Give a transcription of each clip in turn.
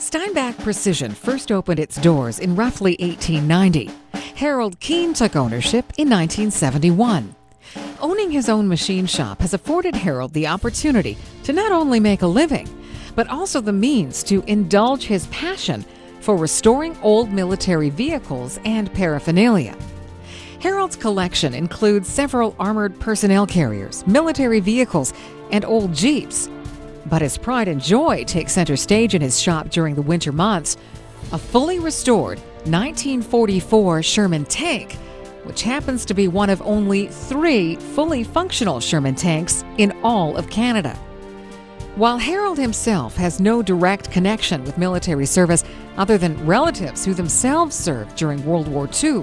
Steinbach Precision first opened its doors in roughly 1890. Harold Kihn took ownership in 1971. Owning his own machine shop has afforded Harold the opportunity to not only make a living, but also the means to indulge his passion for restoring old military vehicles and paraphernalia. Harold's collection includes several armored personnel carriers, military vehicles, and old Jeeps. But his pride and joy take center stage in his shop during the winter months. A fully restored 1944 Sherman Tank, which happens to be one of only 3 fully functional Sherman tanks in all of Canada. While Harold himself has no direct connection with military service other than relatives who themselves served during World War II,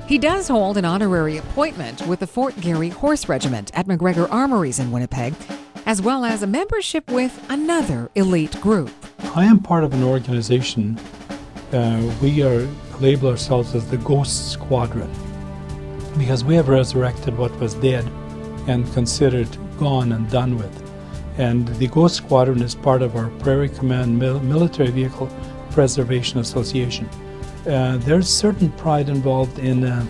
he does hold an honorary appointment with the Fort Garry Horse Regiment at McGregor Armories in Winnipeg, as well as a membership with another elite group. I am part of an organization. We label ourselves as the Ghost Squadron because we have resurrected what was dead and considered gone and done with. And the Ghost Squadron is part of our Prairie Command Military Vehicle Preservation Association. There's certain pride involved in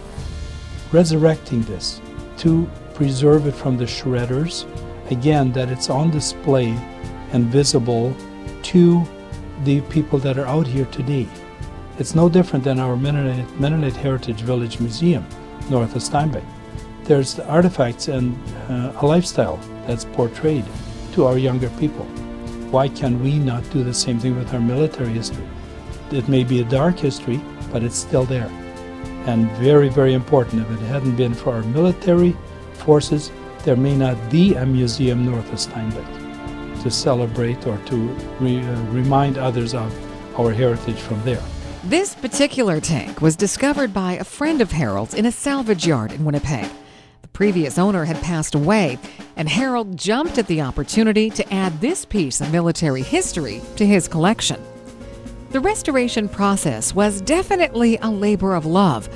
resurrecting this to preserve it from the shredders. Again, that it's on display and visible to the people that are out here today. It's no different than our Mennonite Heritage Village Museum north of Steinbach. There's artifacts and a lifestyle that's portrayed to our younger people. Why can we not do the same thing with our military history? It may be a dark history, but it's still there. And very, very important. If it hadn't been for our military forces, there may not be a museum north of Steinbach to celebrate or to remind others of our heritage from there. This particular tank was discovered by a friend of Harold's in a salvage yard in Winnipeg. The previous owner had passed away, and Harold jumped at the opportunity to add this piece of military history to his collection. The restoration process was definitely a labor of love,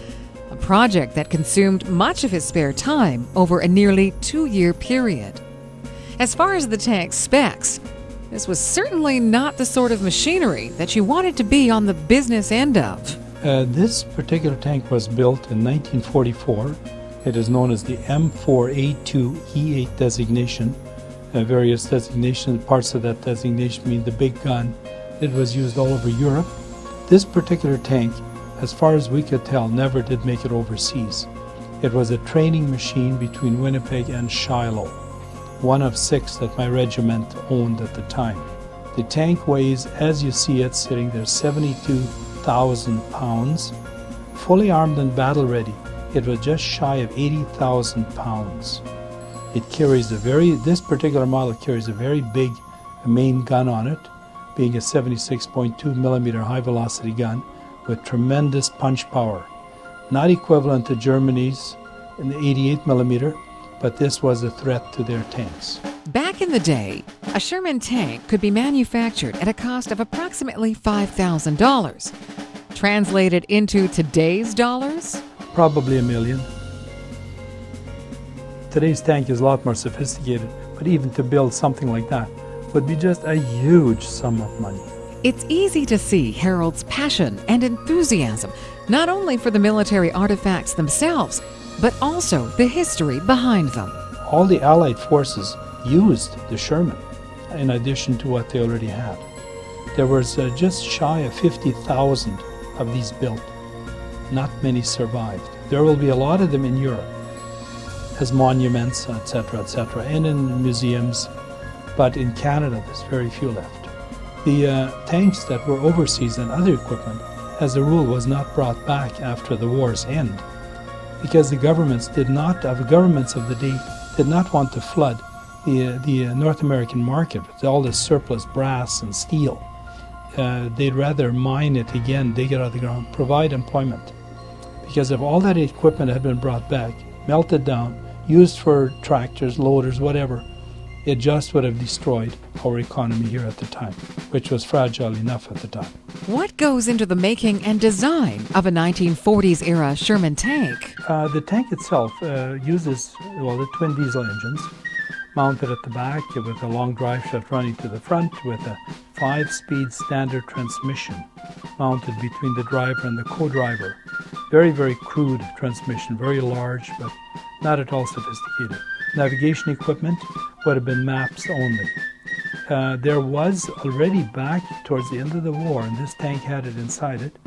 a project that consumed much of his spare time over a nearly 2-year period. As far as the tank's specs, this was certainly not the sort of machinery that you wanted to be on the business end of. This particular tank was built in 1944. It is known as the M4A2E8 designation. Various designations, parts of that designation mean the big gun. It was used all over Europe. This particular tank, as far as we could tell, never did make it overseas. It was a training machine between Winnipeg and Shiloh, one of 6 that my regiment owned at the time. The tank weighs, as you see it sitting there, 72,000 pounds. Fully armed and battle ready, it was just shy of 80,000 pounds. It carries this particular model carries a very big main gun on it, being a 76.2 millimeter high velocity gun with tremendous punch power. Not equivalent to Germany's in the 88 millimeter, but this was a threat to their tanks. Back in the day, a Sherman tank could be manufactured at a cost of approximately $5,000. Translated into today's dollars? Probably $1 million. Today's tank is a lot more sophisticated, but even to build something like that would be just a huge sum of money. It's easy to see Harold's passion and enthusiasm, not only for the military artifacts themselves, but also the history behind them. All the Allied forces used the Sherman in addition to what they already had. There was just shy of 50,000 of these built. Not many survived. There will be a lot of them in Europe as monuments, etc., and in museums. But in Canada, there's very few left. The tanks that were overseas and other equipment, as a rule, was not brought back after the war's end, because the governments of the day did not want to flood the North American market with all this surplus brass and steel. They'd rather mine it again, dig it out of the ground, provide employment. Because if all that equipment had been brought back, melted down, used for tractors, loaders, whatever, it just would have destroyed our economy here at the time, which was fragile enough at the time. What goes into the making and design of a 1940s era Sherman tank? The tank itself uses the twin diesel engines mounted at the back with a long drive shaft running to the front with a 5-speed standard transmission mounted between the driver and the co-driver. Very, very crude transmission, very large, but not at all sophisticated. Navigation equipment would have been maps only. There was already back towards the end of the war, and this tank had it inside it,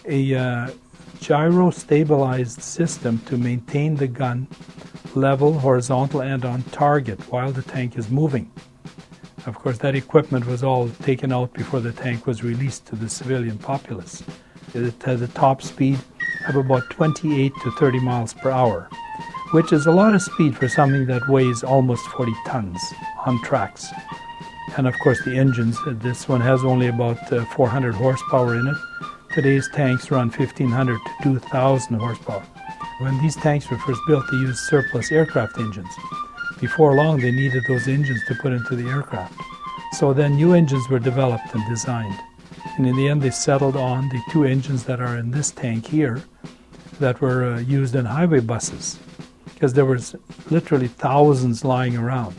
a gyro-stabilized system to maintain the gun level, horizontal, and on target while the tank is moving. Of course, that equipment was all taken out before the tank was released to the civilian populace. It had a top speed of about 28 to 30 miles per hour, which is a lot of speed for something that weighs almost 40 tons on tracks. And of course the engines, this one has only about 400 horsepower in it. Today's tanks run 1,500 to 2,000 horsepower. When these tanks were first built, they used surplus aircraft engines. Before long, they needed those engines to put into the aircraft. So then new engines were developed and designed. And in the end, they settled on the 2 engines that are in this tank here that were used in highway buses, because there was literally thousands lying around.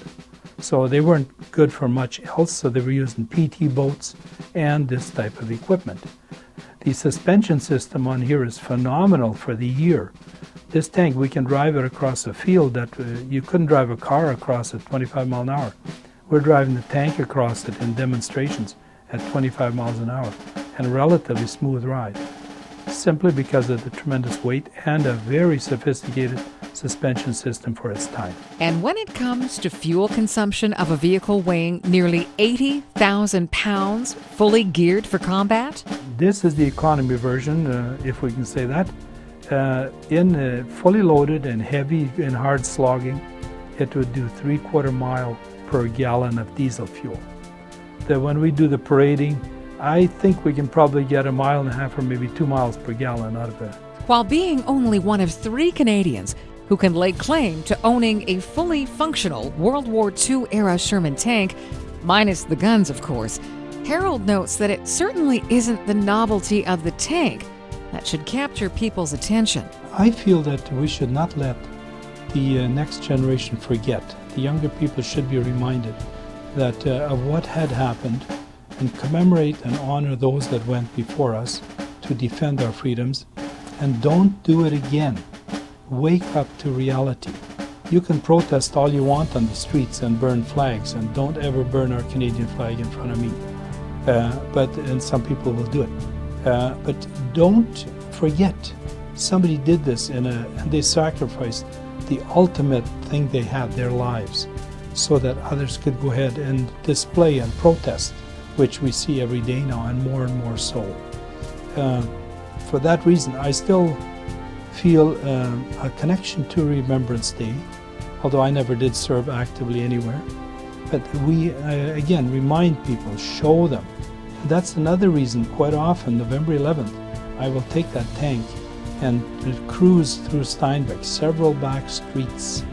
So they weren't good for much else, so they were used in PT boats and this type of equipment. The suspension system on here is phenomenal for the year. This tank, we can drive it across a field that you couldn't drive a car across at 25 miles an hour. We're driving the tank across it in demonstrations at 25 miles an hour, and a relatively smooth ride, simply because of the tremendous weight and a very sophisticated suspension system for its time. And when it comes to fuel consumption of a vehicle weighing nearly 80,000 pounds, fully geared for combat? This is the economy version, if we can say that. Fully loaded and heavy and hard slogging, it would do 3/4 mile per gallon of diesel fuel. When we do the parading, I think we can probably get 1.5 miles or maybe 2 miles per gallon out of it. While being only one of 3 Canadians who can lay claim to owning a fully functional World War II era Sherman tank, minus the guns of course, Harold notes that it certainly isn't the novelty of the tank that should capture people's attention. I feel that we should not let the next generation forget. The younger people should be reminded that of what had happened, and commemorate and honor those that went before us to defend our freedoms, and don't do it again. Wake up to reality. You can protest all you want on the streets and burn flags, and don't ever burn our Canadian flag in front of me. And some people will do it. But don't forget, somebody did this and they sacrificed the ultimate thing they had, their lives, so that others could go ahead and display and protest, which we see every day now, and more so. For that reason, I still feel a connection to Remembrance Day, although I never did serve actively anywhere. But we, again, remind people, show them. And that's another reason, quite often, November 11th, I will take that tank and cruise through Steinbach, several back streets,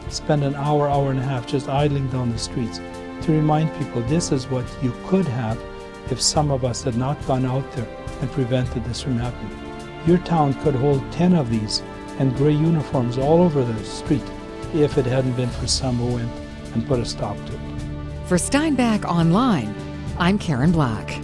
spend an hour, hour and a half just idling down the streets to remind people this is what you could have if some of us had not gone out there and prevented this from happening. Your town could hold 10 of these and gray uniforms all over the street if it hadn't been for some who went and put a stop to it. For Steinbach Online, I'm Karen Black.